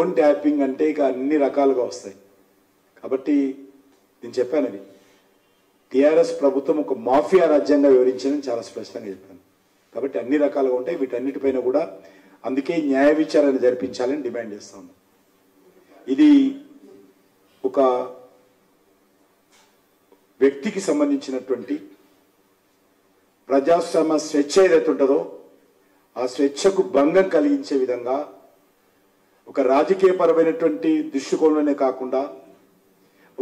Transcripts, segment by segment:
Phone tapping అంటే ఇక అన్ని రకాలుగా వస్తాయి. కాబట్టి నేను చెప్పాను, అది టీఆర్ఎస్ ప్రభుత్వం ఒక మాఫియా రాజ్యంగా వివరించిందని చాలా స్పష్టంగా చెప్పాను. కాబట్టి అన్ని రకాలుగా ఉంటాయి. వీటన్నిటిపైన కూడా అందుకే న్యాయ విచారణ జరిపించాలని డిమాండ్ చేస్తా ఉన్నాం. ఇది ఒక వ్యక్తికి సంబంధించినటువంటి ప్రజాస్వామ్య స్వేచ్ఛ ఏదైతే ఉంటుందో ఆ స్వేచ్ఛకు భంగం కలిగించే విధంగా ఒక రాజకీయపరమైనటువంటి దృష్టికోణంలోనే కాకుండా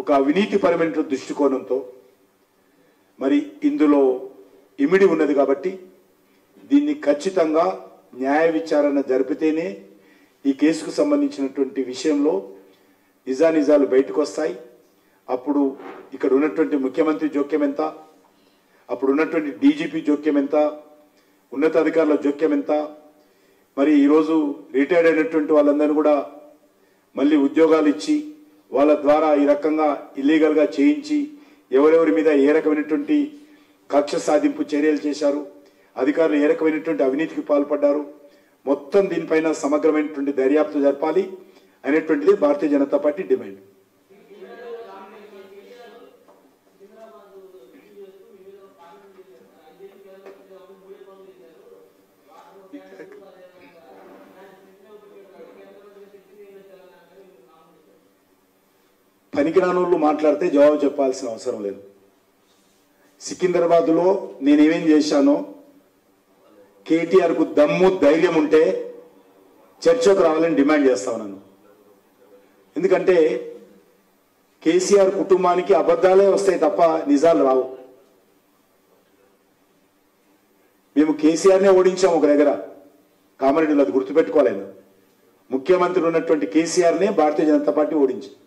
ఒక అవినీతిపరమైనటువంటి దృష్టికోణంతో మరి ఇందులో ఇమిడి ఉన్నది. కాబట్టి దీన్ని ఖచ్చితంగా న్యాయ విచారణ జరిపితేనే ఈ కేసుకు సంబంధించినటువంటి విషయంలో నిజానిజాలు బయటకు వస్తాయి. అప్పుడు ఇక్కడ ఉన్నటువంటి ముఖ్యమంత్రి జోక్యం ఎంత, అప్పుడు ఉన్నటువంటి డీజీపీ జోక్యం ఎంత, ఉన్నతాధికారుల జోక్యం ఎంత, మరి ఈరోజు రిటైర్డ్ అయినటువంటి వాళ్ళందరినీ కూడా మళ్ళీ ఉద్యోగాలు ఇచ్చి వాళ్ళ ద్వారా ఈ రకంగా ఇల్లీగల్గా చేయించి ఎవరెవరి మీద ఏ రకమైనటువంటి కక్ష సాధింపు చర్యలు చేశారు, అధికారులు ఏ రకమైనటువంటి అవినీతికి పాల్పడ్డారు, మొత్తం దీనిపైన సమగ్రమైనటువంటి దర్యాప్తు జరపాలి అనేటువంటిది భారతీయ జనతా పార్టీ డిమాండ్. పనికిరానోళ్ళు మాట్లాడితే జవాబు చెప్పాల్సిన అవసరం లేదు. సికింద్రాబాద్లో నేనేమేం చేశానో కేటీఆర్కు దమ్ము ధైర్యం ఉంటే చర్చకు రావాలని డిమాండ్ చేస్తా ఉన్నాను. ఎందుకంటే కేసీఆర్ కుటుంబానికి అబద్ధాలే వస్తాయి తప్ప నిజాలు రావు. మేము కేసీఆర్నే ఓడించాము ఒక దగ్గర, కామారెడ్డిలో, అది గుర్తుపెట్టుకోలేదు. ముఖ్యమంత్రి ఉన్నటువంటి కేసీఆర్నే భారతీయ జనతా పార్టీ ఓడించింది.